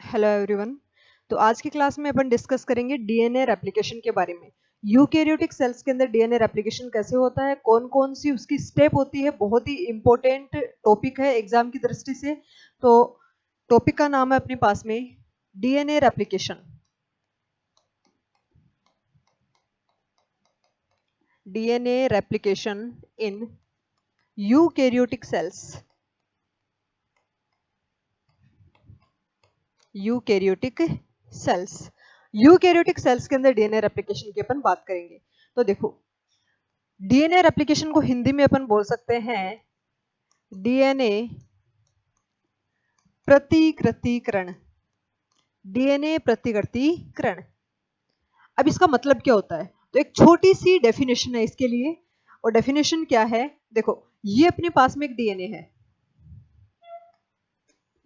Hello everyone. तो आज की क्लास में अपन डिस्कस करेंगे डीएनए रेप्लिकेशन के बारे में। यूकैरियोटिक सेल्स के अंदर डीएनए रेप्लिकेशन कैसे होता है, कौन कौन सी उसकी स्टेप होती है, बहुत ही इंपॉर्टेंट टॉपिक है एग्जाम की दृष्टि से। तो टॉपिक का नाम है अपने पास में DNA replication. DNA replication in eukaryotic cells. Eukaryotic cells. Eukaryotic cells के अंदर डीएनए रेप्लिकेशन की अपन बात करेंगे। तो देखो, डीएनए रेप्लिकेशन को हिंदी में अपन बोल सकते हैं डीएनए प्रतिकृतिकरण। डीएनए प्रतिकृतिकरण। अब इसका मतलब क्या होता है? तो एक छोटी सी डेफिनेशन है इसके लिए। और डेफिनेशन क्या है? देखो, ये अपने पास में एक डीएनए है,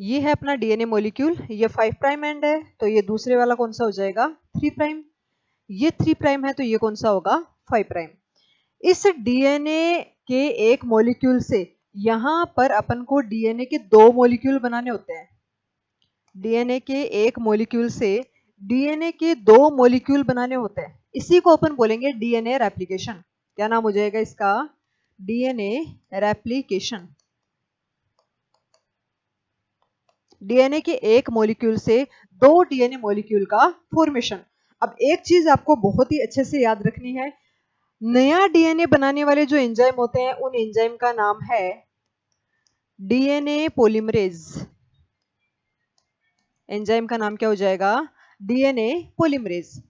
ये है अपना डीएनए मॉलिक्यूल, ये 5 प्राइम एंड है, तो ये दूसरे वाला कौन सा हो जाएगा? 3 प्राइम। ये 3 प्राइम है तो ये कौन सा होगा? 5 प्राइम। इस डीएनए के एक मॉलिक्यूल से यहां पर अपन को डीएनए के 2 मॉलिक्यूल बनाने होते हैं। डीएनए के एक मॉलिक्यूल से डीएनए के 2 मॉलिक्यूल बनाने होते हैं, इसी को अपन बोलेंगे डीएनए रेप्लिकेशन। क्या नाम हो जाएगा इसका? DNA replication. डीएनए के एक मॉलिक्यूल से 2 डीएनए मॉलिक्यूल का फॉर्मेशन। अब एक चीज आपको बहुत ही अच्छे से याद रखनी है, नया डीएनए बनाने वाले जो एंजाइम होते हैं उन एंजाइम का नाम है डीएनए पॉलीमरेज। एंजाइम का नाम क्या हो जाएगा? DNA polymerase.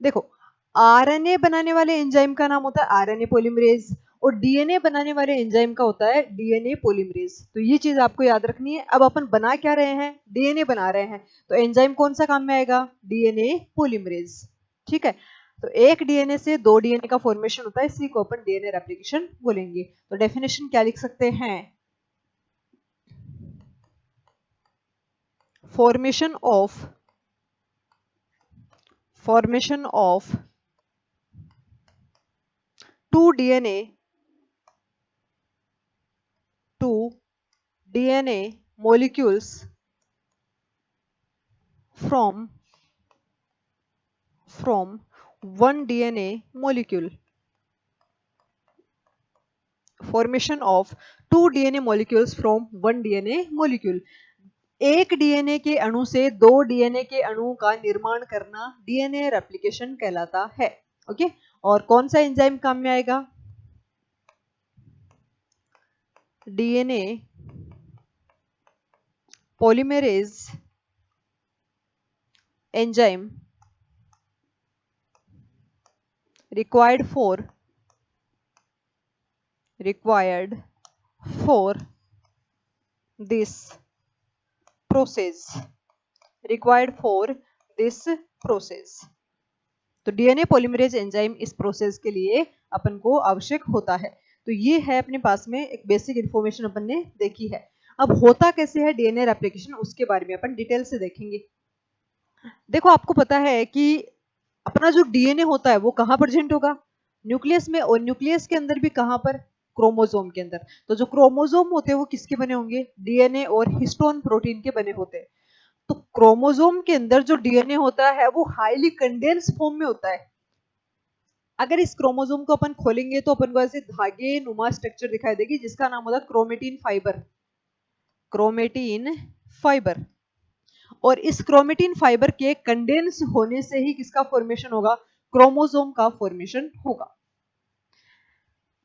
देखो, आरएनए बनाने वाले एंजाइम का नाम होता है आरएनए पॉलीमरेज और डीएनए बनाने वाले एंजाइम का होता है डीएनए पॉलीमरेज। तो ये चीज आपको याद रखनी है। अब अपन बना क्या रहे हैं? डीएनए बना रहे हैं, तो एंजाइम कौन सा काम में आएगा? DNA polymerase. ठीक है, तो एक डीएनए से 2 डीएनए का फॉर्मेशन होता है, इसी को अपन डीएनए रेप्लिकेशन बोलेंगे। तो डेफिनेशन क्या लिख सकते हैं? Formation of 2 DNA molecules from one DNA molecule. Formation of 2 DNA molecules from one DNA molecule. एक डीएनए के अणु से 2 डीएनए के अणु का निर्माण करना डीएनए रेप्लिकेशन कहलाता है। ओके, और कौन सा एंजाइम काम में आएगा? DNA polymerase enzyme required for this process। तो डीएनए पॉलीमरेज एंजाइम इस प्रोसेस के लिए अपन को आवश्यक होता है। तो ये है अपने पास में एक बेसिक इंफॉर्मेशन अपन ने देखी है। अब होता कैसे है डीएनए रेप्लिकेशन, उसके बारे में अपन डिटेल से देखेंगे। देखो, आपको पता है कि अपना जो डीएनए होता है वो कहाँ प्रेजेंट होगा? न्यूक्लियस में। और न्यूक्लियस के अंदर भी कहाँ पर? क्रोमोसोम के अंदर। तो जो क्रोमोसोम होते हैं वो किसके बने होंगे? डीएनए और हिस्टोन प्रोटीन के बने होते हैं। तो क्रोमोसोम के अंदर जो डीएनए होता है वो हाईली कंडेंस फॉर्म में होता है। अगर इस क्रोमोसोम को अपन खोलेंगे तो अपन को ऐसे धागे नुमा स्ट्रक्चर दिखाई देगी, जिसका नाम होता है क्रोमेटिन फाइबर। Chromatin fibre. और इस क्रोमेटिन फाइबर के कंडेंस होने से ही किसका फॉर्मेशन होगा? क्रोमोसोम का फॉर्मेशन होगा।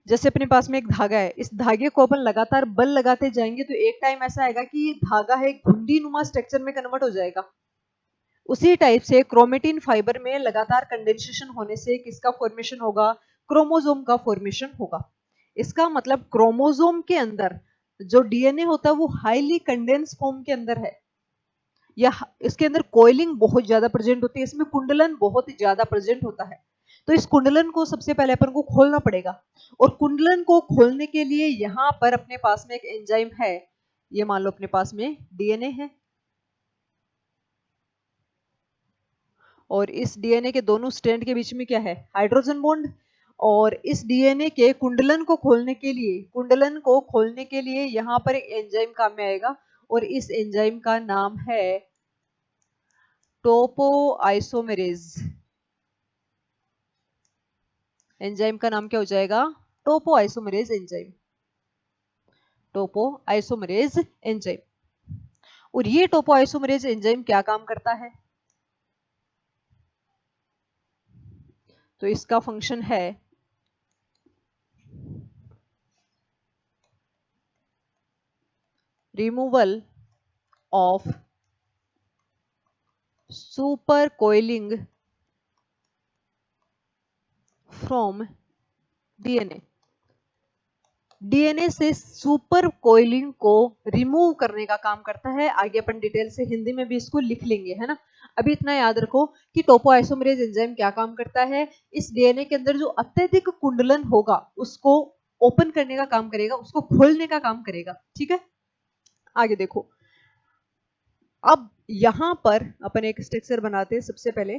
जैसे अपने पास में एक धागा है, इस धागे को अपन लगातार बल लगाते जाएंगे तो एक टाइम ऐसा आएगा कि धागा है घुंडी नुमा स्ट्रक्चर में कन्वर्ट हो जाएगा। उसी टाइप से क्रोमेटिन फाइबर में लगातार कंडेंसेशन होने से किसका फॉर्मेशन होगा? क्रोमोसोम का फॉर्मेशन होगा। इसका मतलब क्रोमोसोम के अंदर जो डीएनए होता है वो हाईली कंडेंस फॉर्म के अंदर है, या इसके अंदर कोयलिंग बहुत ज्यादा प्रेजेंट होती है, इसमें कुंडलन बहुत ज्यादा प्रेजेंट होता है। तो इस कुंडलन को सबसे पहले अपन को खोलना पड़ेगा, और कुंडलन को खोलने के लिए यहाँ पर अपने पास में एक एंजाइम है। ये मान लो अपने पास में डीएनए है, और इस डीएनए के दोनों स्ट्रैंड के बीच में क्या है? Hydrogen bond. और इस डीएनए के कुंडलन को खोलने के लिए यहाँ पर एक एंजाइम काम में आएगा, और इस एंजाइम का नाम है टोपो आइसोमेरेज एंजाइम का नाम क्या हो जाएगा? टोपो आइसोमेरेज एंजाइम, टोपो आइसोमेरेज एंजाइम। और ये टोपो आइसोमेरेज एंजाइम क्या काम करता है? तो इसका फंक्शन है removal of super coiling from DNA. DNA से सुपर कोइलिंग को रिमूव करने का काम करता है। आगे अपन डिटेल से हिंदी में भी इसको लिख लेंगे, है ना। अभी इतना याद रखो कि टोपोआइसोमेरेज एंजाइम क्या काम करता है। इस डीएनए के अंदर जो अत्यधिक कुंडलन होगा उसको ओपन करने का काम करेगा, उसको खोलने का काम करेगा। ठीक है, आगे देखो। अब यहां पर अपन एक स्ट्रक्चर बनाते हैं। सबसे पहले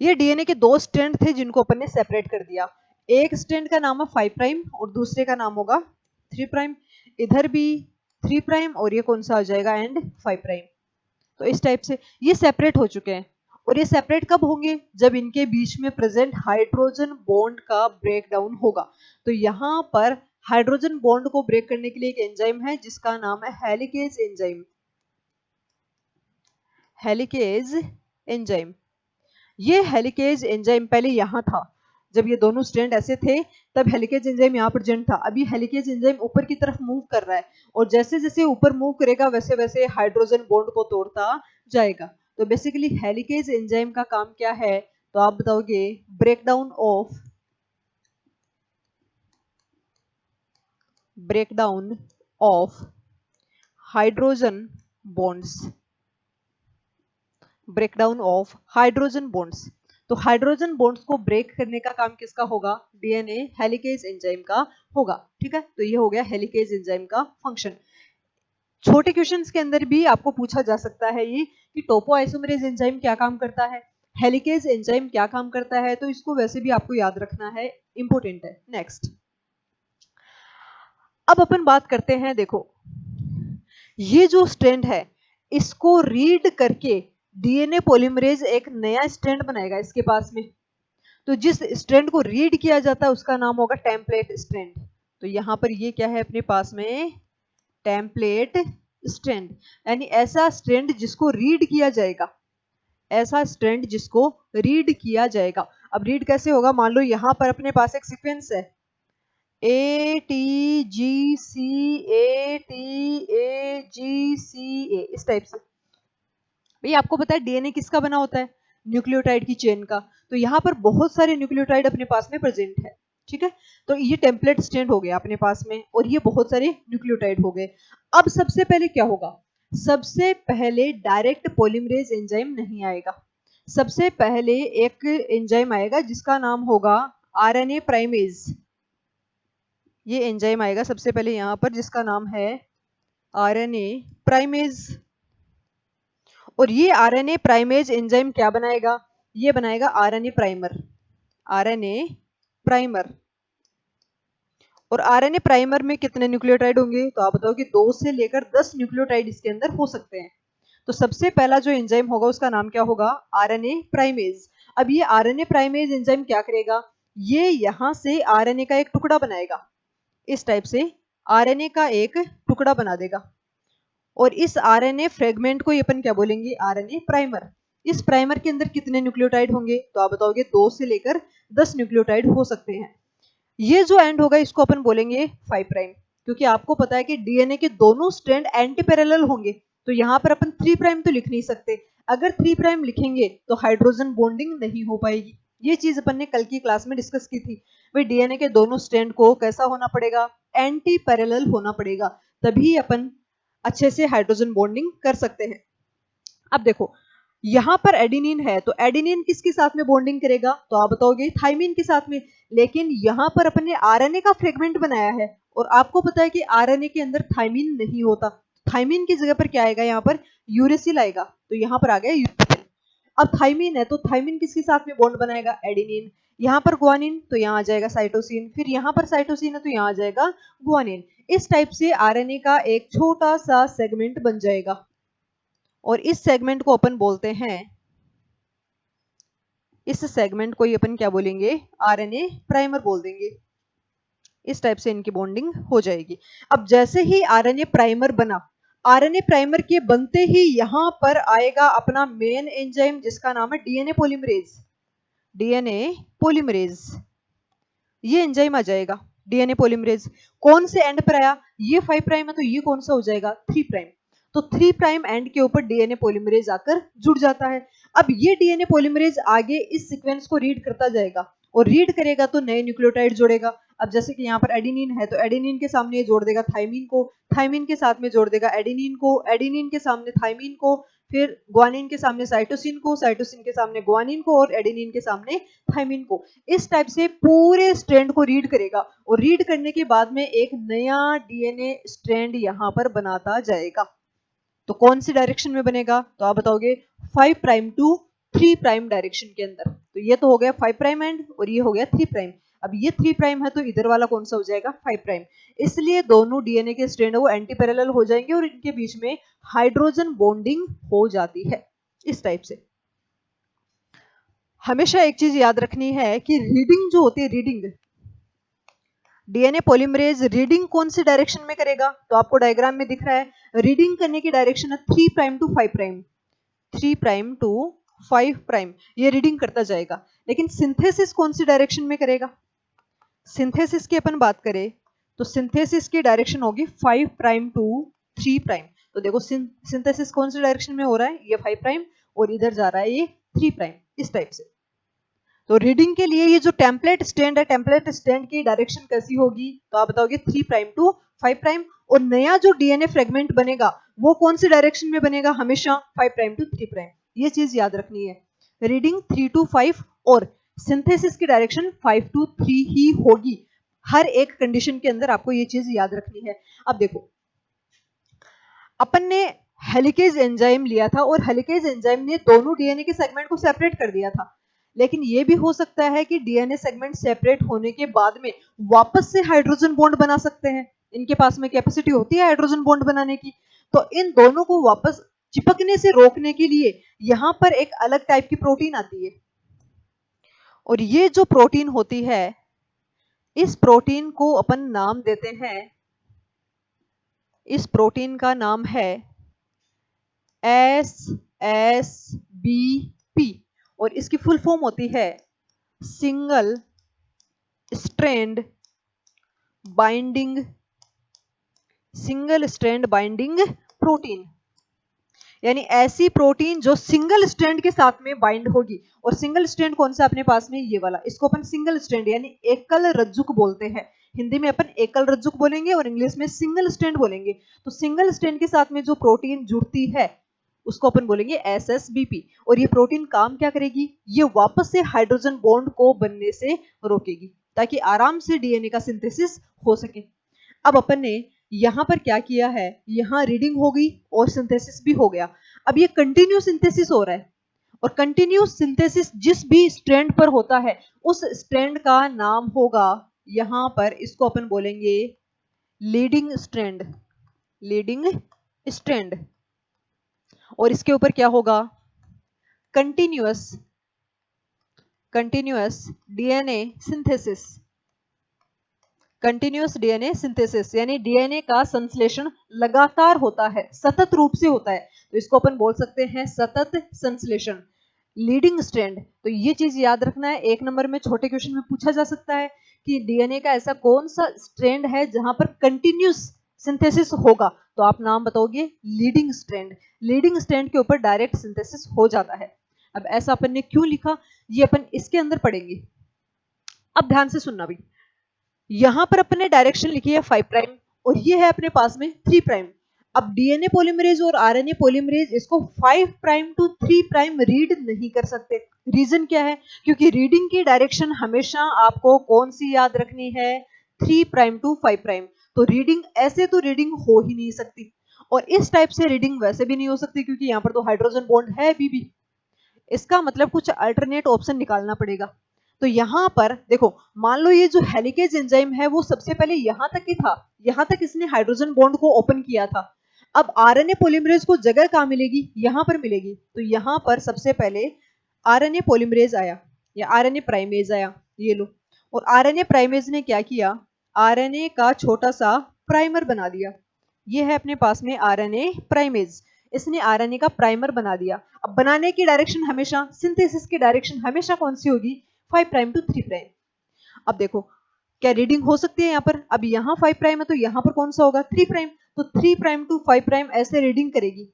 ये डीएनए के दो स्ट्रैंड थे जिनको अपन ने सेपरेट कर दिया। एक स्ट्रैंड का नाम है 5 प्राइम और दूसरे का नाम होगा 3 प्राइम। इधर भी 3 प्राइम और ये कौन सा हो जाएगा? And 5 prime. तो इस टाइप से ये सेपरेट हो चुके हैं। और ये सेपरेट कब होंगे? जब इनके बीच में प्रेजेंट हाइड्रोजन बॉन्ड का ब्रेक डाउन होगा। तो यहां पर हाइड्रोजन बॉन्ड को ब्रेक करने के लिए एक एंजाइम है जिसका नाम है हेलिकेज एंजाइम। हेलिकेज एंजाइम, ये हेलिकेज एंजाइम पहले यहां था। जब ये दोनों स्ट्रैंड ऐसे थे तब हेलिकेज एंजाइम यहाँ प्रेजेंट था। अभी हेलिकेज एंजाइम ऊपर की तरफ मूव कर रहा है और जैसे जैसे ऊपर मूव करेगा वैसे वैसे हाइड्रोजन बॉन्ड को तोड़ता जाएगा। तो बेसिकली हेलिकेज एंजाइम का काम क्या है? तो आप बताओगे breakdown of hydrogen bonds, breakdown of hydrogen bonds. तो हाइड्रोजन बॉन्ड्स को ब्रेक करने का काम किसका होगा? डीएनए हेलिकेज एंजाइम का होगा। ठीक है, तो ये हो गया हेलिकेज एंजाइम का फंक्शन। छोटे क्वेश्चंस के अंदर भी आपको पूछा जा सकता है ये कि टोपोआइसोमेरेज एंजाइम क्या काम करता है, हेलिकेज एंजाइम क्या काम करता है। तो इसको वैसे भी आपको याद रखना है, इंपॉर्टेंट है। नेक्स्ट, अब अपन बात करते हैं। देखो, ये जो स्ट्रैंड है इसको रीड करके डीएनए पॉलीमरेज एक नया स्ट्रैंड बनाएगा इसके पास में। तो जिस स्ट्रैंड को रीड किया जाता है उसका नाम होगा टेम्पलेट स्ट्रैंड। तो यहां पर ये क्या है अपने पास में? टेम्पलेट स्ट्रैंड, यानी ऐसा स्ट्रैंड जिसको रीड किया जाएगा, ऐसा स्ट्रैंड जिसको रीड किया जाएगा। अब रीड कैसे होगा? मान लो यहां पर अपने पास एक सीक्वेंस है A T G C A T A जी सी ए, इस टाइप से। भाई आपको पता है डीएनए किसका बना होता है? न्यूक्लियोटाइड की चेन का। तो यहाँ पर बहुत सारे न्यूक्लियोटाइड अपने पास में प्रेजेंट है। ठीक है, तो ये टेम्पलेट स्ट्रैंड हो गया अपने पास में और ये बहुत सारे न्यूक्लियोटाइड हो गए। अब सबसे पहले क्या होगा? सबसे पहले डायरेक्ट पॉलीमरेज एंजाइम नहीं आएगा। सबसे पहले एक एंजाइम आएगा जिसका नाम होगा आरएनए प्राइमेज। ये एंजाइम आएगा सबसे पहले यहाँ पर जिसका नाम है आरएनए प्राइमेज। और ये आरएनए प्राइमेज एंजाइम क्या बनाएगा? ये बनाएगा आरएनए प्राइमर, आरएनए प्राइमर। और आरएनए प्राइमर में कितने न्यूक्लियोटाइड होंगे? तो आप बताओ कि 2 से लेकर 10 न्यूक्लियोटाइड इसके अंदर हो सकते हैं। तो सबसे पहला जो एंजाइम होगा उसका नाम क्या होगा? RNA primase. अब ये आरएनए प्राइमेज एंजाइम क्या करेगा? ये यहां से आरएनए का एक टुकड़ा बनाएगा, इस टाइप से आरएनए का एक टुकड़ा बना देगा। और इस आरएनए फ्रेगमेंट को अपन क्या बोलेंगे? RNA primer. इस प्राइमर के अंदर कितने न्यूक्लियोटाइड होंगे? तो आप बताओगे 2 से लेकर 10 न्यूक्लियोटाइड हो सकते हैं। ये जो एंड होगा इसको अपन बोलेंगे 5 प्राइम, क्योंकि आपको पता है कि डीएनए के दोनों स्ट्रैंड एंटी पैरेलल होंगे। तो यहाँ पर अपन 3 प्राइम तो लिख नहीं सकते। अगर 3 प्राइम लिखेंगे तो हाइड्रोजन बॉन्डिंग नहीं हो पाएगी। ये चीज अपन ने कल की क्लास में डिस्कस की थी। भाई डीएनए के दोनों स्ट्रैंड को कैसा होना पड़ेगा? एंटी पैरेलल होना पड़ेगा, तभी अपन अच्छे से हाइड्रोजन बॉन्डिंग कर सकते हैं। अब देखो, यहां पर एडिनिन है तो एडिनिन किसके साथ में बॉन्डिंग करेगा? तो आप बताओगे थाइमिन के साथ में। लेकिन यहां पर अपन ने आरएनए का फ्रेगमेंट बनाया है और आपको पता है कि आरएनए के अंदर थाइमिन नहीं होता। थाइमिन की जगह पर क्या आएगा? यहाँ पर यूरेसिल आएगा। तो यहाँ पर आ गया यूरेसिल। अब थाइमिन है तो थाइमिन किसके साथ में बॉन्ड बनाएगा? एडिनिन। यहाँ पर ग्वानिन तो यहाँ आ जाएगा साइटोसिन, फिर यहाँ पर साइटोसिन है तो यहाँ आ जाएगा ग्वानिन। इस टाइप से आरएनए का एक छोटा सा सेगमेंट बन जाएगा और इस सेगमेंट को अपन बोलते हैं, इस सेगमेंट को ही अपन क्या बोलेंगे, आरएनए प्राइमर बोल देंगे। इस टाइप से इनकी बॉन्डिंग हो जाएगी। अब जैसे ही आरएनए प्राइमर बना, आरएनए प्राइमर के बनते ही यहां पर आएगा अपना मेन एंजाइम जिसका नाम है डीएनए पॉलीमरेज। डीएनए पॉलीमरेज, ये एंजाइम आ जाएगा डीएनए पॉलीमरेज। कौन से एंड पर आया, ये 5 प्राइम है तो ये कौन सा हो जाएगा, 3 प्राइम। तो 3 प्राइम एंड के ऊपर डीएनए पॉलीमरेज आकर जुड़ जाता है। अब ये डीएनए पॉलीमरेज आगे इस सीक्वेंस को रीड करता जाएगा और रीड करेगा तो नए न्यूक्लियोटाइड जोड़ेगा। अब जैसे कि यहाँ पर एडेनिन है तो एडेनिन के सामने ये जोड़ देगा थाइमिन को, थाइमिन के साथ में जोड़ देगा एडेनिन को, एडेनिन के सामने थाइमिन को, फिर ग्वानिन के सामने साइटोसिन को, साइटोसिन के सामने ग्वानिन को और एडेनिन के सामने थाइमिन को। इस टाइप से पूरे स्ट्रैंड को रीड करेगा और रीड करने के बाद में एक नया डीएनए स्ट्रैंड यहाँ पर बनाता जाएगा। तो कौन सी डायरेक्शन में बनेगा, तो आप बताओगे 5 प्राइम टू 3 प्राइम डायरेक्शन के अंदर। तो ये तो हो गया 5 प्राइम एंड और ये हो गया 3 प्राइम। अब ये 3 प्राइम है तो इधर वाला कौन सा हो जाएगा, 5 प्राइम। इसलिए दोनों डीएनए के स्ट्रैंड वो एंटी पैरेलल हो जाएंगे और इनके बीच में हाइड्रोजन बॉन्डिंग हो जाती है। इस टाइप से हमेशा एक चीज याद रखनी है कि रीडिंग जो होती है, रीडिंग डीएनए पॉलीमरेज रीडिंग कौन सी डायरेक्शन में करेगा, तो आपको डायग्राम में दिख रहा है रीडिंग करने की डायरेक्शन है 3 prime to 5 prime, 3 prime to 5 prime, ये रीडिंग करता जाएगा। लेकिन सिंथेसिस कौन सी डायरेक्शन में करेगा, सिंथेसिस की अपन बात करें तो सिंथेसिस की डायरेक्शन होगी 5 प्राइम टू 3 प्राइम। तो देखो सिंथेसिस कौन सी डायरेक्शन में हो रहा है, ये 5 प्राइम और इधर जा रहा है ये 3 प्राइम। इस टाइप से तो रीडिंग के लिए ये जो टेम्पलेट स्टैंड है, टेम्पलेट स्टैंड की डायरेक्शन कैसी होगी, तो आप बताओगे 3 प्राइम टू 5 प्राइम। और नया जो डीएनए फ्रेगमेंट बनेगा वो कौन सी डायरेक्शन में बनेगा, हमेशा 5 प्राइम टू 3 प्राइम। ये चीज याद रखनी है, रीडिंग 3 टू 5 और सिंथेसिस की डायरेक्शन 5 टू 3 ही होगी। हर एक कंडीशन के अंदर आपको ये चीज याद रखनी है। अब देखो अपन ने हेलिकेज एंजाइम लिया था और हेलिकेज एंजाइम ने दोनों डीएनए के सेगमेंट को सेपरेट कर दिया था। लेकिन ये भी हो सकता है कि डीएनए सेगमेंट सेपरेट होने के बाद में वापस से हाइड्रोजन बॉन्ड बना सकते हैं, इनके पास में कैपेसिटी होती है हाइड्रोजन बॉन्ड बनाने की। तो इन दोनों को वापस चिपकने से रोकने के लिए यहां पर एक अलग टाइप की प्रोटीन आती है और ये जो प्रोटीन होती है इस प्रोटीन को अपन नाम देते हैं, इस प्रोटीन का नाम है SSBP और इसकी फुल फॉर्म होती है single strand binding, single strand binding protein. यानी ऐसी प्रोटीन जो सिंगल स्ट्रैंड के साथ में बाइंड होगी। और सिंगल स्ट्रैंड कौन सा अपने पास में, ये वाला, इसको अपन सिंगल स्ट्रैंड यानी एकल रज्जुक बोलते हैं। हिंदी में अपन एकल रज्जुक बोलेंगे और इंग्लिश में सिंगल स्ट्रैंड बोलेंगे। तो सिंगल स्ट्रैंड के साथ में जो प्रोटीन जुड़ती है उसको अपन बोलेंगे SSBP। और ये प्रोटीन काम क्या करेगी, ये वापस से हाइड्रोजन बॉन्ड को बनने से रोकेगी ताकि आराम से डीएनए का सिंथेसिस हो सके। अब अपन ने यहां पर क्या किया है, यहां रीडिंग हो गई और सिंथेसिस भी हो गया। अब ये कंटिन्यू सिंथेसिस हो रहा है और कंटिन्यू सिंथेसिस जिस भी स्ट्रैंड पर होता है उस स्ट्रैंड का नाम होगा, यहां पर इसको अपन बोलेंगे लीडिंग स्ट्रैंड, लीडिंग स्ट्रैंड। और इसके ऊपर क्या होगा, continuous, continuous DNA synthesis, continuous DNA synthesis यानी डीएनए का संश्लेषण लगातार होता है, सतत रूप से होता है। तो इसको अपन बोल सकते हैं सतत संश्लेषण, लीडिंग स्ट्रैंड। तो ये चीज याद रखना है, एक नंबर में छोटे क्वेश्चन में पूछा जा सकता है कि डीएनए का ऐसा कौन सा स्ट्रैंड है जहां पर कंटिन्यूअस सिंथेसिस होगा, तो आप नाम बताओगे लीडिंग स्ट्रैंड। लीडिंग स्ट्रैंड के ऊपर डायरेक्ट सिंथेसिस हो जाता है। अब ऐसा अपन ने क्यों लिखा, ये अपन इसके अंदर पढ़ेंगे। अब ध्यान से सुनना भी, यहां पर अपने डायरेक्शन लिखी है 5 प्राइम और ये है अपने पास में 3 प्राइम। अब डीएनए पॉलीमरेज और आरएनए पॉलीमरेज इसको 5 प्राइम टू 3 प्राइम रीड नहीं कर सकते। रीजन क्या है, क्योंकि रीडिंग की डायरेक्शन हमेशा आपको कौन सी याद रखनी है, 3 प्राइम टू 5 प्राइम। तो रीडिंग ऐसे तो रीडिंग हो ही नहीं सकती और इस टाइप से रीडिंग वैसे भी नहीं हो सकती क्योंकि यहाँ पर तो हाइड्रोजन बॉन्ड है अभी भी। इसका मतलब कुछ अल्टरनेट ऑप्शन निकालना पड़ेगा। तो यहां पर देखो, मान लो ये जो हेलिकेज एंजाइम है वो सबसे पहले यहां तक ही था, यहां तक इसने हाइड्रोजन बॉन्ड को ओपन किया था। अब आरएनए पॉलीमरेज को जगह कहाँ मिलेगी, यहां पर मिलेगी। तो यहां पर सबसे पहले आरएनए पॉलीमरेज आया या आरएनए प्राइमेज आया, ये लो। और आरएनए प्राइमेज ने क्या किया, आरएनए का छोटा सा प्राइमर बना दिया। ये है अपने पास में आरएनए प्राइमेज, इसने आरएनए का प्राइमर बना दिया। अब बनाने की डायरेक्शन हमेशा, सिंथेसिस की डायरेक्शन हमेशा कौन सी होगी, 5 प्राइम टू 3 प्राइम। अब देखो क्या रीडिंग हो सकती है यहाँ पर, अब यहाँ 5 प्राइम है तो यहाँ पर कौन सा होगा, 3 प्राइम। तो 3 प्राइम टू 5 प्राइम ऐसे रीडिंग करेगी।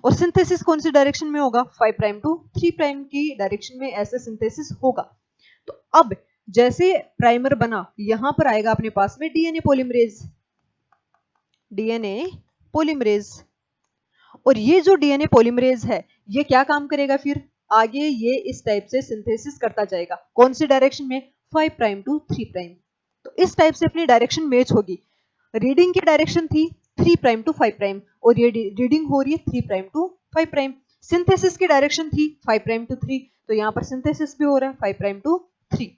और सिंथेसिस कौन सी डायरेक्शन में होगा, 5 प्राइम टू 3 प्राइम की डायरेक्शन में ऐसे सिंथेसिस होगा। तो अब जैसे प्राइमर बना, यहां पर आएगा अपने पास में डीएनए पॉलीमरेज, डीएनए पॉलीमरेज। और ये जो डीएनए पॉलीमरेज है ये क्या काम करेगा, फिर आगे ये इस टाइप से सिंथेसिस करता जाएगा। कौन सी डायरेक्शन में, 5 प्राइम टू 3 प्राइम। तो इस टाइप से अपनी डायरेक्शन मैच होगी। रीडिंग की डायरेक्शन थी 3 प्राइम टू 5 प्राइम और ये रीडिंग हो रही है 3 प्राइम टू 5 प्राइम। सिंथेसिस की डायरेक्शन थी 5 प्राइम टू 3, तो यहां पर सिंथेसिस भी हो रहा है 5 प्राइम टू 3।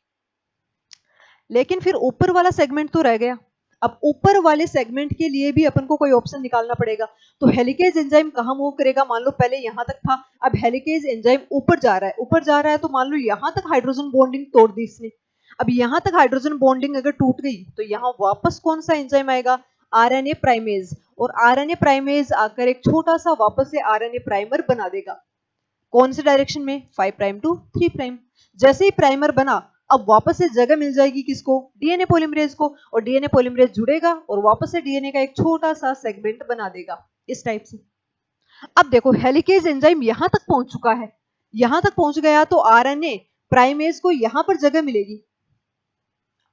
लेकिन फिर ऊपर वाला सेगमेंट तो रह गया। अब ऊपर वाले सेगमेंट के लिए भी अपन को कोई ऑप्शन निकालना पड़ेगा। तो हेलिकेज एंजाइम कहाँ मूव करेगा, मान लो पहले यहां तक था, अब हेलिकेज एंजाइम ऊपर जा रहा है, ऊपर जा रहा है तो मान लो यहां तक हाइड्रोजन बॉन्डिंग तोड़ दी इसने। अब यहां तक हाइड्रोजन बॉन्डिंग अगर टूट गई तो यहां वापस कौन सा एंजाइम आएगा, आरएनए प्राइमेज। और आरएनए प्राइमेज आकर एक छोटा सा वापस से आरएनए प्राइमर बना देगा। कौन से डायरेक्शन में, 5 प्राइम टू 3 प्राइम। जैसे ही प्राइमर बना, अब वापस से जगह मिल जाएगी किसको, डीएनए पॉलीमरेज को। और डीएनए पॉलीमरेज जुड़ेगा और वापस से डीएनए का एक छोटा सा सेगमेंट बना देगा इस टाइप से। अब देखो हेलिकेज एंजाइम यहां तक पहुंच चुका है, यहां तक पहुंच गया तो आरएनए प्राइमेज को यहां पर जगह मिलेगी।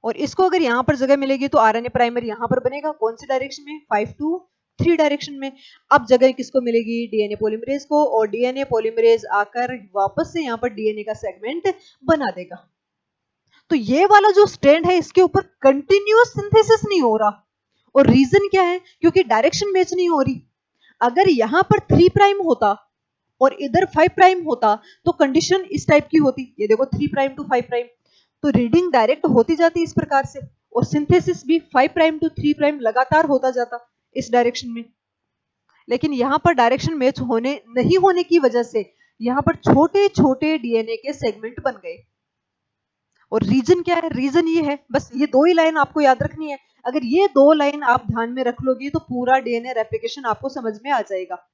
और इसको अगर यहां पर जगह मिलेगी तो आरएनए प्राइमर यहां पर बनेगा। कौन सी डायरेक्शन में, 5 टू 3 डायरेक्शन में। अब जगह किसको मिलेगी, डीएनए पॉलीमरेज को। और डीएनए पॉलीमरेज आकर वापस से यहां पर डीएनए का सेगमेंट बना देगा। तो ये वाला जो स्ट्रैंड है इसके ऊपर कंटिन्यूअस सिंथेसिस नहीं हो रहा। और रीजन क्या है, क्योंकि डायरेक्शन मैच नहीं हो रही। अगर यहां पर 3 प्राइम होता और इधर 5 प्राइम होता तो कंडीशन इस टाइप की होती, ये देखो 3 प्राइम टू 5 प्राइम, तो रीडिंग डायरेक्ट होती जाती इस प्रकार से। और सिंथेसिस भी 5 प्राइम टू 3 प्राइम लगातार होता जाता इस डायरेक्शन में। लेकिन यहां पर डायरेक्शन मैच होने नहीं होने की वजह से यहां पर छोटे छोटे डीएनए के सेगमेंट बन गए। और रीजन क्या है, रीजन ये है, बस ये दो ही लाइन आपको याद रखनी है। अगर ये दो लाइन आप ध्यान में रख लोगे तो पूरा डीएनए रेप्लिकेशन आपको समझ में आ जाएगा।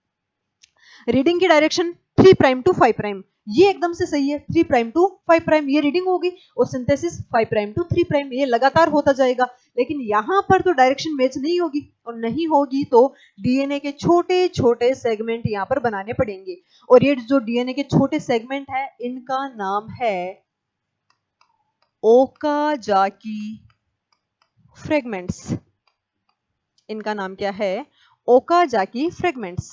रीडिंग की डायरेक्शन 3 प्राइम टू 5 प्राइम, ये एकदम से सही है, 3 प्राइम टू 5 प्राइम ये रीडिंग होगी। और सिंथेसिस 5 प्राइम टू 3 प्राइम, ये लगातार होता जाएगा। लेकिन यहां पर तो डायरेक्शन मैच नहीं होगी, और नहीं होगी तो डीएनए के छोटे छोटे सेगमेंट यहां पर बनाने पड़ेंगे। और ये जो डीएनए के छोटे सेगमेंट है इनका नाम है ओकाजाकी फ्रेगमेंट्स। इनका नाम क्या है, ओकाजाकी फ्रेगमेंट्स।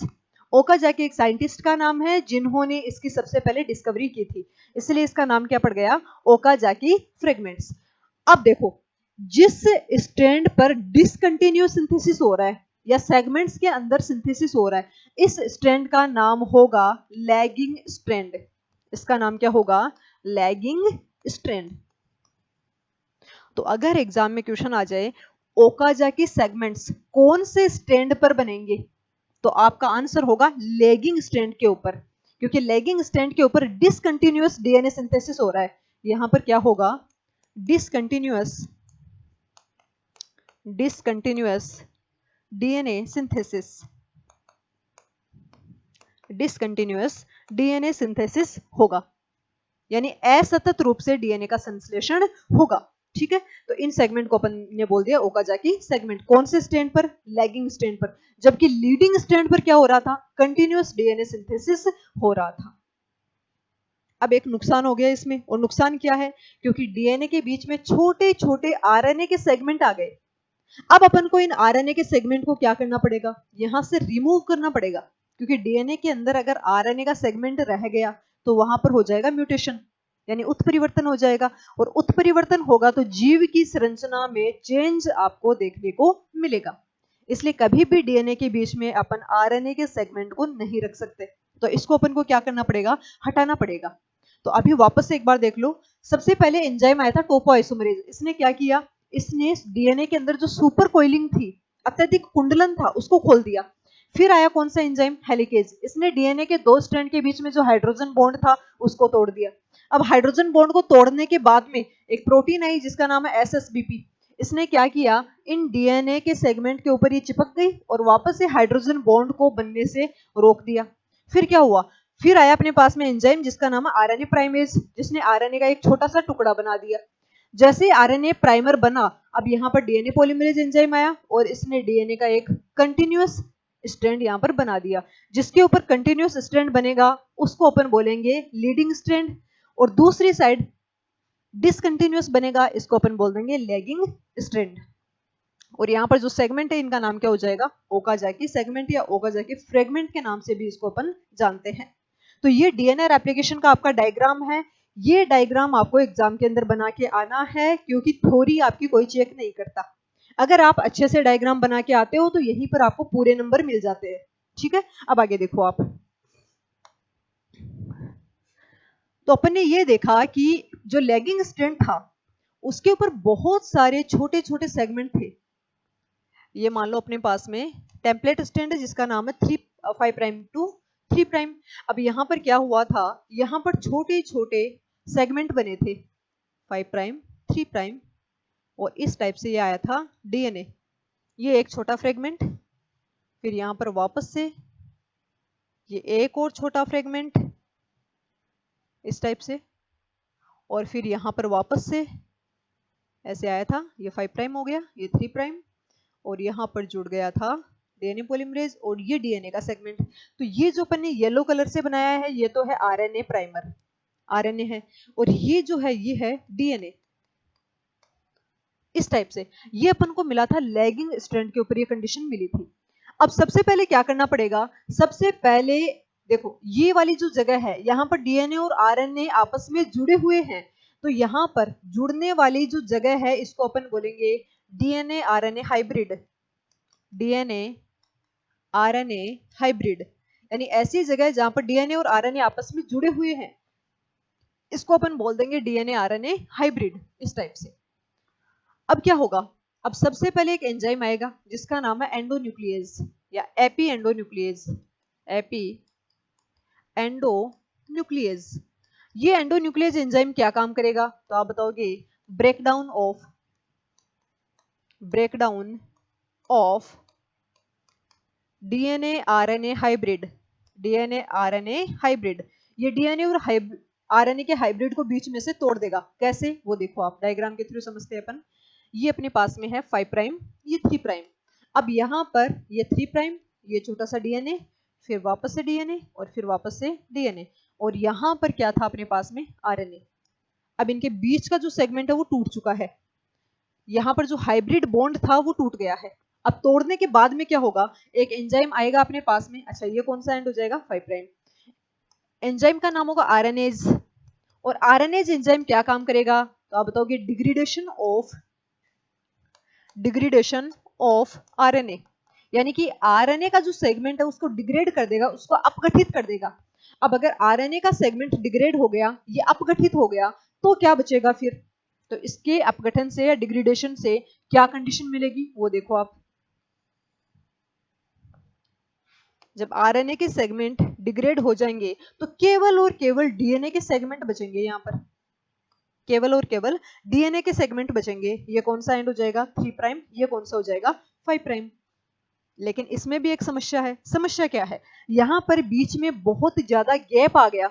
ओकाजाकी एक साइंटिस्ट का नाम है जिन्होंने इसकी सबसे पहले डिस्कवरी की थी, इसलिए इसका नाम क्या पड़ गया, ओकाजाकी फ्रेगमेंट्स। अब देखो जिस स्ट्रैंड पर डिसकंटिन्यूअस सिंथेसिस हो रहा है या सेगमेंट्स के अंदर सिंथेसिस हो रहा है, इस स्ट्रैंड का नाम होगा लैगिंग स्ट्रैंड। इसका नाम क्या होगा, लैगिंग स्ट्रैंड। तो अगर एग्जाम में क्वेश्चन आ जाए ओकाजाकी सेगमेंट्स कौन से स्ट्रैंड पर बनेंगे, तो आपका आंसर होगा लैगिंग स्ट्रैंड के ऊपर, क्योंकि लैगिंग स्ट्रैंड के ऊपर डिसकंटिन्यूअस डीएनए सिंथेसिस हो रहा है। यहां पर क्या होगा, discontinuous DNA synthesis, discontinuous DNA synthesis होगा, यानी असतत रूप से डीएनए का संश्लेषण होगा। ठीक है, तो इन सेगमेंट को अपन ने बोल दिया ओकाजाकी सेगमेंट। कौन से स्ट्रैंड पर, लैगिंग स्ट्रैंड पर। जबकि लीडिंग स्ट्रैंड पर क्या हो रहा था, कंटिन्यूअस डीएनए सिंथेसिस हो रहा था। अब एक नुकसान हो गया इसमें, और नुकसान क्या है, क्योंकि डीएनए के बीच में छोटे छोटे आरएनए के सेगमेंट आ गए। अब अपन को इन आरएनए के सेगमेंट को क्या करना पड़ेगा, यहां से रिमूव करना पड़ेगा। क्योंकि डीएनए के अंदर अगर आरएनए का सेगमेंट रह गया तो वहां पर हो जाएगा म्यूटेशन, यानी उत्परिवर्तन हो जाएगा। और उत्परिवर्तन होगा तो जीव की संरचना में चेंज आपको देखने को मिलेगा। इसलिए कभी भी डीएनए के बीच में अपन आरएनए के सेगमेंट को नहीं रख सकते। तो इसको अपन को क्या करना पड़ेगा, हटाना पड़ेगा। तो अभी वापस से एक बार देख लो। सबसे पहले एंजाइम आया था टोपोआइसोमरेज। इसने क्या किया, इसने डीएनए के अंदर जो सुपर कोइलिंग थी, अत्यधिक कुंडलन था, उसको खोल दिया। फिर आया कौन सा एंजाइम, हेलिकेज। इसने डीएनए के दो स्ट्रैंड के बीच में जो हाइड्रोजन बॉन्ड था उसको तोड़ दिया। अब हाइड्रोजन बॉन्ड को तोड़ने के बाद में एक प्रोटीन आई जिसका नाम है एसएसबीपी। इसने क्या किया, इन डीएनए के सेगमेंट के ऊपर ये चिपक गई और वापस से हाइड्रोजन बॉन्ड को बनने से रोक दिया। फिर क्या हुआ, फिर आया अपने पास में एंजाइम जिसका नाम है आरएनए प्राइमेज, जिसने आरएनए का एक छोटा सा टुकड़ा बना दिया। जैसे आरएनए प्राइमर बना, अब यहाँ पर डीएनए पॉलीमरेज एंजाइम आया और इसने डीएनए का एक कंटिन्यूअस स्ट्रैंड यहाँ पर बना दिया। जिसके ऊपर कंटिन्यूअस स्ट्रैंड बनेगा उसको अपन बोलेंगे लीडिंग स्ट्रैंड, और दूसरी साइड डिसकंटिन्यूअस बनेगा, इसको अपन बोल देंगे लैगिंग स्ट्रैंड। और यहाँ पर जो सेगमेंट है इनका नाम क्या हो जाएगा, ओकाजाकी सेगमेंट या ओकाजाकी फ्रेगमेंट के नाम से भी इसको अपन जानते हैं। तो ये डीएनए रेप्लिकेशन का आपका डायग्राम है। ये डायग्राम आपको एग्जाम के अंदर बना के आना है, क्योंकि थ्योरी आपकी कोई चेक नहीं करता। अगर आप अच्छे से डायग्राम बना के आते हो तो यहीं पर आपको पूरे नंबर मिल जाते हैं। ठीक है, अब आगे देखो आप। तो अपन ने ये देखा कि जो लैगिंग स्ट्रैंड था उसके ऊपर बहुत सारे छोटे छोटे सेगमेंट थे। ये मान लो अपने पास में टेम्पलेट स्ट्रैंड है जिसका नाम है 5 प्राइम टू 3 प्राइम। अब यहाँ पर क्या हुआ था, यहाँ पर छोटे छोटे सेगमेंट बने थे 5 प्राइम 3 प्राइम, और इस टाइप से ये आया था डीएनए। ये एक छोटा फ्रेगमेंट, फिर यहाँ पर वापस से ये एक और छोटा फ्रेगमेंट इस टाइप से, और फिर यहाँ पर वापस से ऐसे आया था, ये 5 प्राइम हो गया, ये 3 प्राइम, और यहाँ पर जुड़ गया था डीएनए पॉलीमरेज और ये डीएनए का सेगमेंट। तो ये जो अपन ने येलो कलर से बनाया है ये तो है आरएनए प्राइमर, आरएनए है, और ये जो है ये है डीएनए। इस टाइप से ये अपन को मिला था लैगिंग स्ट्रैंड के ऊपर, ये कंडीशन मिली थी। अब सबसे पहले क्या करना पड़ेगा, सबसे पहले देखो ये वाली जो जगह है यहाँ पर डीएनए और आरएनए आपस में जुड़े हुए हैं, तो यहाँ पर जुड़ने वाली जो जगह है इसको अपन बोलेंगे DNA RNA hybrid. DNA RNA hybrid यानी ऐसी जगह जहां पर डीएनए और आरएनए आपस में जुड़े हुए हैं, इसको अपन बोल देंगे डीएनए आरएनए हाइब्रिड, इस टाइप से। अब क्या होगा, अब सबसे पहले एक एंजाइम आएगा जिसका नाम है एंडोन्यूक्लियेज या एपी एंडोन्यूक्लियेज, एपी एंडोन्यूक्लियेज। ये एंडोन्यूक्लियेज एंजाइम क्या काम करेगा, तो आप बताओगे breakdown of DNA RNA hybrid, DNA RNA hybrid. ये डीएनए और आरएनए के हाइब्रिड को बीच में से तोड़ देगा। कैसे, वो देखो आप डायग्राम के थ्रू समझते हैं अपन। ये अपने पास में है 5 प्राइम, ये 3 प्राइम। अब यहाँ पर ये 3 प्राइम, ये छोटा सा डीएनए, फिर वापस से डीएनए और फिर वापस से डीएनए, और यहाँ पर क्या था अपने पास में आरएनए। अब इनके बीच का जो सेगमेंट है वो टूट चुका है, यहाँ पर जो हाइब्रिड बॉन्ड था वो टूट गया है। अब तोड़ने के बाद में क्या होगा, एक एंजाइम आएगा अपने पास में। अच्छा ये कौन सा एंड हो जाएगा, 5 प्राइम। एंजाइम का नाम होगा आरएनएज, और आरएनएज एंजाइम क्या काम करेगा, तो आप बताओगे डिग्रेडेशन ऑफ आरएनए, यानी कि आरएनए का जो सेगमेंट है उसको डिग्रेड कर देगा, उसको अपगठित कर देगा। अब अगर आरएनए का सेगमेंट डिग्रेड हो गया, ये अपगठित हो गया, तो क्या बचेगा फिर, तो इसके अपगठन से या डिग्रेडेशन से क्या कंडीशन मिलेगी, वो देखो आप। जब आरएनए के सेगमेंट डिग्रेड हो जाएंगे तो केवल और केवल डीएनए के सेगमेंट बचेंगे, यहाँ पर केवल और केवल डीएनए के सेगमेंट बचेंगे। ये कौन सा एंड हो जाएगा, 3 प्राइम, ये कौन सा हो जाएगा, 5 प्राइम। लेकिन इसमें भी एक समस्या है। समस्या क्या है, यहाँ पर बीच में बहुत ज्यादा गैप आ गया।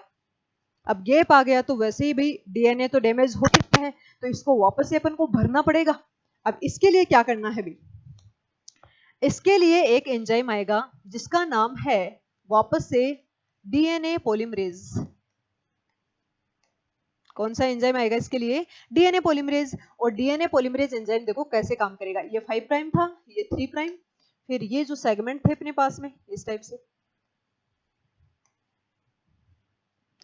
अब गैप आ गया तो वैसे ही भाई डीएनए तो डैमेज हो सकता है, तो इसको वापस से अपन को भरना पड़ेगा। अब इसके लिए क्या करना है भाई, इसके लिए एक एंजाइम आएगा जिसका नाम है वापस से डीएनए पॉलीमरेज। कौन सा एंजाइम आएगा इसके लिए, डीएनए पॉलीमरेज। और डीएनए पॉलीमरेज एंजाइम देखो कैसे काम करेगा, ये 5 प्राइम था, ये 3 प्राइम, फिर ये जो सेगमेंट थे अपने पास में इस टाइप से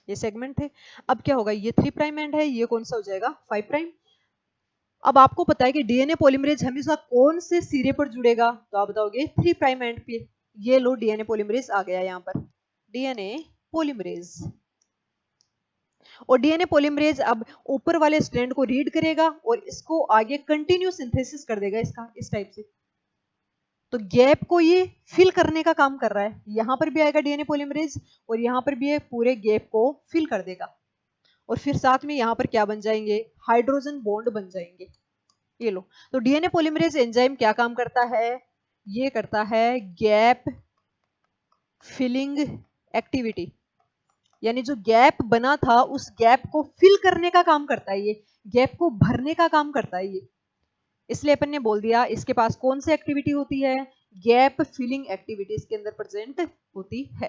ये सेगमेंट थे। अब क्या होगा, ये 3 प्राइम एंड है, ये कौन सा हो जाएगा, 5 प्राइम। अब आपको पता है कि डीएनए पॉलीमरेज हमेशा कौन से सिरे पर जुड़ेगा, तो आप बताओगे 3 प्राइम एंड पे। ये लो डीएनए पॉलीमरेज आ गया यहाँ पर, डीएनए पॉलीमरेज। और डीएनए पॉलीमरेज अब ऊपर वाले स्ट्रैंड को रीड करेगा और इसको आगे कंटिन्यू सिंथेसिस कर देगा इसका, इस टाइप से। तो गैप को ये फिल करने का काम कर रहा है। यहां पर भी आएगा डीएनए पॉलीमरेज और यहां पर भी ये पूरे गैप को फिल कर देगा और फिर साथ में यहां पर क्या बन जाएंगे, हाइड्रोजन बॉन्ड बन जाएंगे। ये लो, तो डीएनए पॉलीमरेज एंजाइम क्या काम करता है, ये करता है गैप फिलिंग एक्टिविटी, यानी जो गैप बना था उस गैप को फिल करने का काम करता है, ये गैप को भरने का काम करता है ये। इसलिए अपन ने बोल दिया इसके पास कौन सी एक्टिविटी होती है, गैप फिलिंग एक्टिविटी इसके अंदर प्रेजेंट होती है।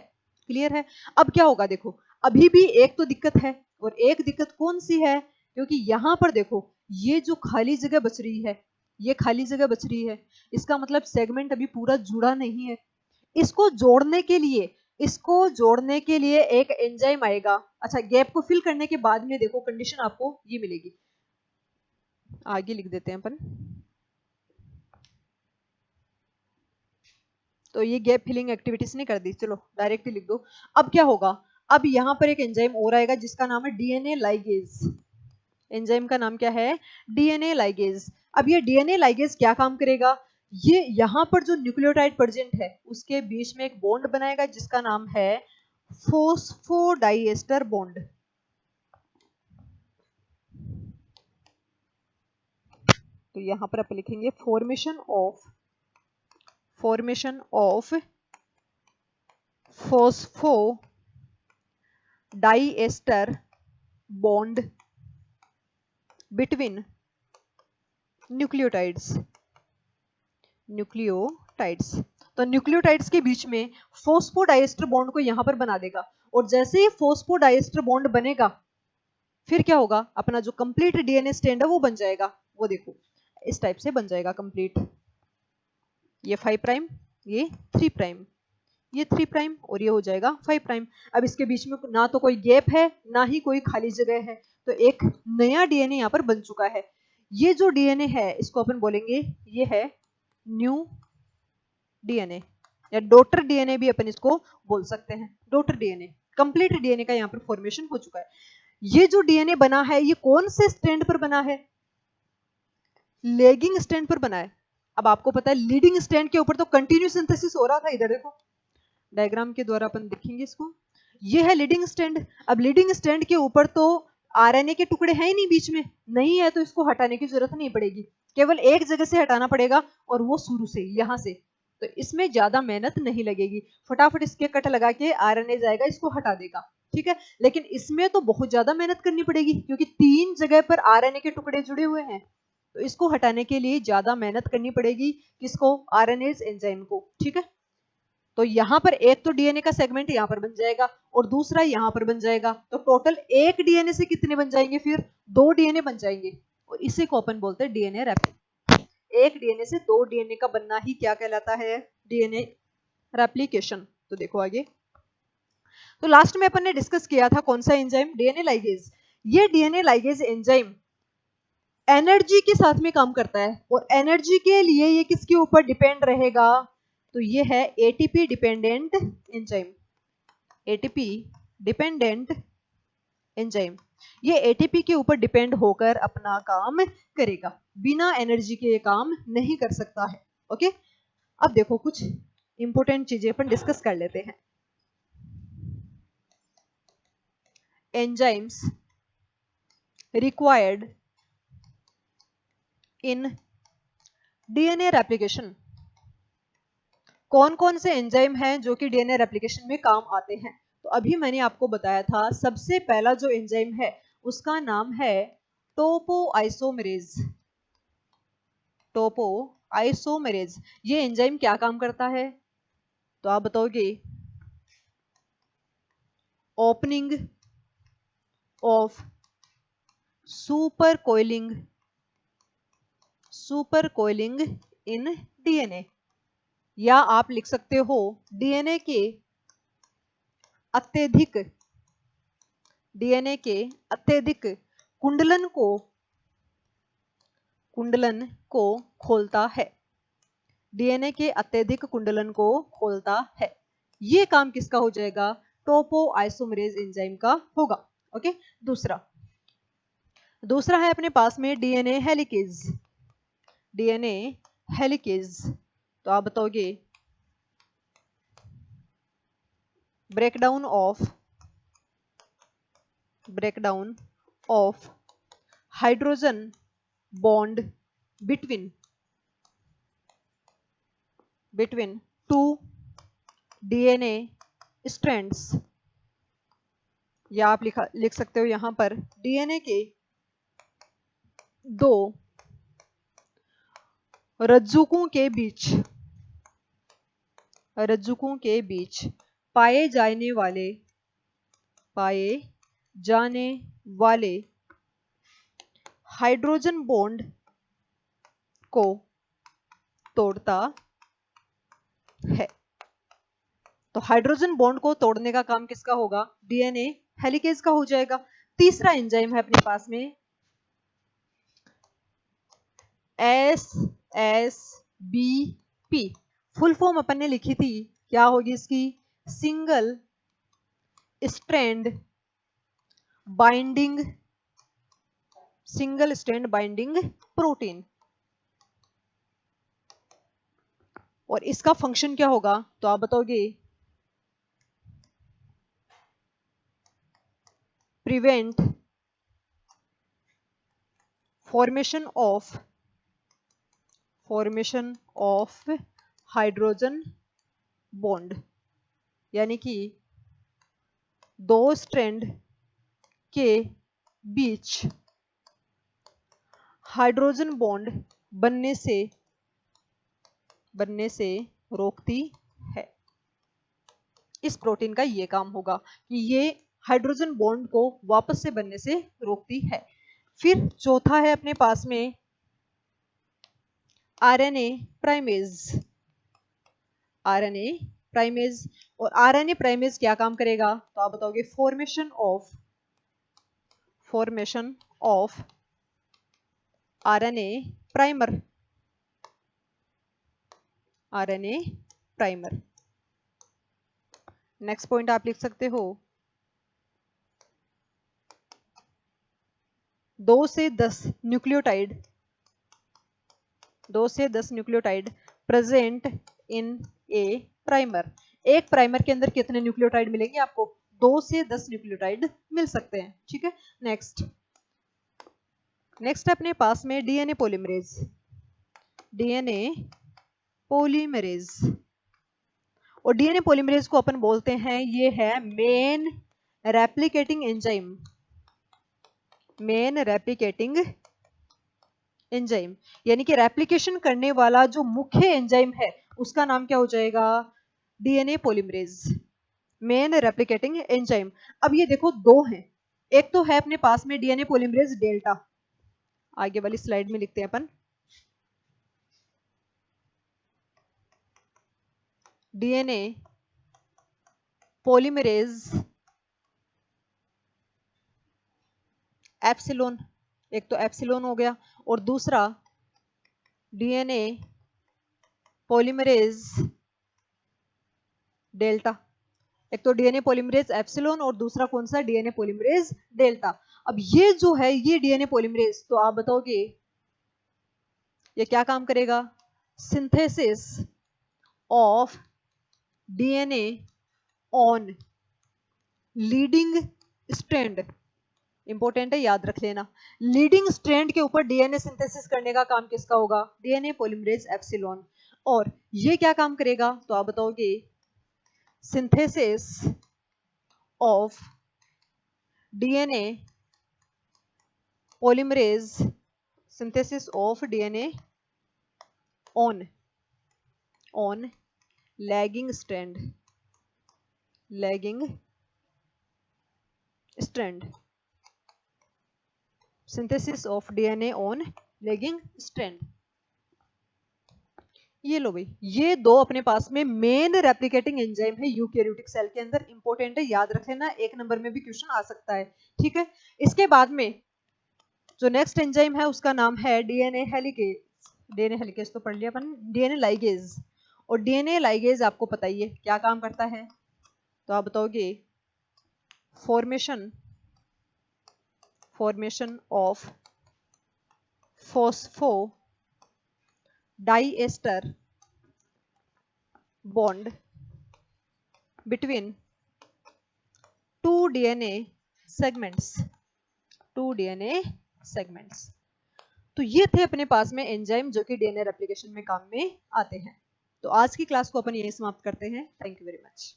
क्लियर है। अब क्या होगा देखो, अभी भी एक तो दिक्कत है और एक दिक्कत कौन सी है, क्योंकि यहां पर देखो ये जो खाली जगह बच रही है, ये खाली जगह बच रही है, इसका मतलब सेगमेंट अभी पूरा जुड़ा नहीं है। इसको जोड़ने के लिए, इसको जोड़ने के लिए एक एंजाइम आएगा। अच्छा, गैप को फिल करने के बाद में देखो कंडीशन आपको ये मिलेगी, आगे लिख देते हैं अपन। तो ये गैप फिलिंग एक्टिविटीज ने कर दी, चलो डायरेक्ट ही लिख दो। अब क्या होगा, अब यहां पर एक एंजाइम और आएगा जिसका नाम है डीएनए लाइगेज। एंजाइम का नाम क्या है, डीएनए लाइगेज। अब ये डीएनए लाइगेज क्या काम करेगा, ये यहां पर जो न्यूक्लियोटाइड प्रेजेंट है उसके बीच में एक बॉन्ड बनाएगा जिसका नाम है फोस्फोडाइएस्टर बॉन्ड। तो यहां पर आप लिखेंगे formation of phosphodiester bond between nucleotides. तो न्यूक्लियोटाइड्स के बीच में फोस्फोडाइएस्टर बॉन्ड को यहां पर बना देगा और जैसे ही फोस्फोडाइएस्टर बॉन्ड बनेगा फिर क्या होगा, अपना जो कंप्लीट डीएनए स्ट्रैंड है वो बन जाएगा। वो देखो इस टाइप से बन जाएगा कंप्लीट, ये 5 प्राइम, ये 3 प्राइम, ये 3 प्राइम और ये हो जाएगा 5 प्राइम। अब इसके बीच में ना तो कोई गैप है ना ही कोई खाली जगह है, तो एक नया डीएनए यहाँ पर बन चुका है। ये जो डीएनए है इसको अपन बोलेंगे ये है न्यू डीएनए या डॉटर डीएनए भी अपन इसको बोल सकते हैं। डॉटर डीएनए, कंप्लीट डीएनए का यहाँ पर फॉर्मेशन हो चुका है। ये जो डीएनए बना है ये कौन से स्ट्रैंड पर बना है, लेगिंग स्ट्रैंड पर बना है। अब आपको पता है लीडिंग स्ट्रैंड के ऊपर तो कंटिन्यू सिंथेसिस हो रहा था, इधर देखो डायग्राम के द्वारा अपन दिखेंगे इसको, ये है लीडिंग स्ट्रैंड। अब लीडिंग स्ट्रैंड के ऊपर तो आरएनए के टुकड़े हैं ही नहीं बीच में, नहीं है तो इसको हटाने की जरूरत नहीं पड़ेगी, केवल एक जगह से हटाना पड़ेगा और वो शुरू से यहां से। तो इसमें ज्यादा मेहनत नहीं लगेगी, फटाफट इसके कट लगा के आरएनए जाएगा इसको हटा देगा, ठीक है। लेकिन इसमें तो बहुत ज्यादा मेहनत करनी पड़ेगी क्योंकि 3 जगह पर आरएनए के टुकड़े जुड़े हुए हैं, तो इसको हटाने के लिए ज्यादा मेहनत करनी पड़ेगी किसको, आरएनएज एंजाइम को, ठीक है। तो यहां पर एक तो डीएनए का सेगमेंट यहां पर बन जाएगा और दूसरा यहां पर बन जाएगा, तो टोटल एक डीएनए से कितने बन जाएंगे, फिर 2 डीएनए बन जाएंगे और इसी को अपन बोलते हैं डीएनए रेप्लिकेशन। एक डीएनए से 2 डीएनए का बनना ही क्या कहलाता है, डीएनए रेप्लिकेशन। तो देखो आगे, तो लास्ट में अपन ने डिस्कस किया था कौन सा एंजाइम, डीएनए लाइगेज। ये डीएनए लाइगेज एंजाइम एनर्जी के साथ में काम करता है और एनर्जी के लिए ये किसके ऊपर डिपेंड रहेगा, तो ये है ATP dependent enzyme. ATP dependent enzyme, ये एटीपी के ऊपर डिपेंड होकर अपना काम करेगा, बिना एनर्जी के ये काम नहीं कर सकता है। ओके, अब देखो कुछ इंपॉर्टेंट चीजें अपन डिस्कस कर लेते हैं। Enzymes required in DNA replication, कौन कौन से एंजाइम हैं जो कि डीएनए रेप्लिकेशन में काम आते हैं। तो अभी मैंने आपको बताया था सबसे पहला जो एंजाइम है उसका नाम है टोपोआइसोमेरेज। टोपोआइसोमेरेज, ये एंजाइम क्या काम करता है, तो आप बताओगे opening of super coiling in DNA, या आप लिख सकते हो डीएनए के अत्यधिक कुंडलन को खोलता है। डीएनए के अत्यधिक कुंडलन को खोलता है, ये काम किसका हो जाएगा, टोपोआइसोमेरेज एंजाइम का होगा। ओके, दूसरा है अपने पास में डीएनए हेलिकेज। तो आप बताओगे breakdown of hydrogen bond between two DNA strands, या आप लिख सकते हो यहां पर डीएनए के दो रज्जुकों के बीच पाए जाने वाले हाइड्रोजन बॉन्ड को तोड़ता है। तो हाइड्रोजन बॉन्ड को तोड़ने का काम किसका होगा? डीएनए हेलिकेज का हो जाएगा। तीसरा एंजाइम है अपने पास में SSBP। फुल फॉर्म अपन ने लिखी थी, क्या होगी इसकी? Single strand binding protein. और इसका फंक्शन क्या होगा? तो आप बताओगे prevent formation of hydrogen bond, यानी कि दो स्ट्रैंड के बीच हाइड्रोजन बॉन्ड बनने से रोकती है। इस प्रोटीन का ये काम होगा कि ये हाइड्रोजन बॉन्ड को वापस से बनने से रोकती है। फिर चौथा है अपने पास में आरएनए प्राइमेज। और आरएनए प्राइमेज क्या काम करेगा? तो आप बताओगे formation of RNA primer. Next point आप लिख सकते हो 2 से 10 nucleotide present in A primer. एक प्राइमर के अंदर कितने न्यूक्लियोटाइड मिलेंगे आपको? 2 से 10 न्यूक्लियोटाइड मिल सकते हैं। ठीक है, नेक्स्ट अपने पास में डीएनए पॉलीमरेज। और डीएनए पॉलीमरेज को अपन बोलते हैं ये है मेन रेप्लिकेटिंग एंजाइम, यानी कि रेप्लिकेशन करने वाला जो मुख्य एंजाइम है उसका नाम क्या हो जाएगा? DNA polymerase, main replicating enzyme. अब ये देखो दो हैं, एक तो है अपने पास में डीएनए पॉलीमरेज डेल्टा, आगे वाली स्लाइड में लिखते हैं अपन डीएनए पॉलीमरेज एप्सिलॉन, एक तो एप्सिलॉन हो गया, और दूसरा डीएनए पॉलीमरेज डेल्टा। एक तो डीएनए पॉलीमरेज एप्सिलॉन और दूसरा कौन सा? DNA polymerase delta. अब ये जो है ये डीएनए पॉलीमरेज, तो आप बताओगे ये क्या काम करेगा? Synthesis of DNA on leading strand. Important है, याद रख लेना। लीडिंग स्ट्रैंड के ऊपर डीएनए सिंथेसिस करने का काम किसका होगा? DNA polymerase epsilon. और ये क्या काम करेगा? तो आप बताओगे synthesis of DNA polymerase on lagging strand synthesis of DNA on lagging strand. ये लो भाई, ये दो अपने पास में मेन रेप्लिकेटिंग एंजाइम है यूकैरियोटिक सेल के अंदर। इंपॉर्टेंट है, याद रख लेना, एक नंबर में भी क्वेश्चन आ सकता है। ठीक है, इसके बाद में जो नेक्स्ट एंजाइम है उसका नाम है डीएनए हेलिकेज तो पढ़ लिया अपन, डीएनए लाइगेज। और डीएनए लाइगेज आपको पता ही है क्या काम करता है? तो आप बताओगे formation of phospho diester bond between two DNA segments, two DNA segments। तो ये थे अपने पास में एंजाइम जो कि डीएनए रेप्लिकेशन में काम में आते हैं। तो आज की क्लास को अपन यही समाप्त करते हैं। Thank you very much.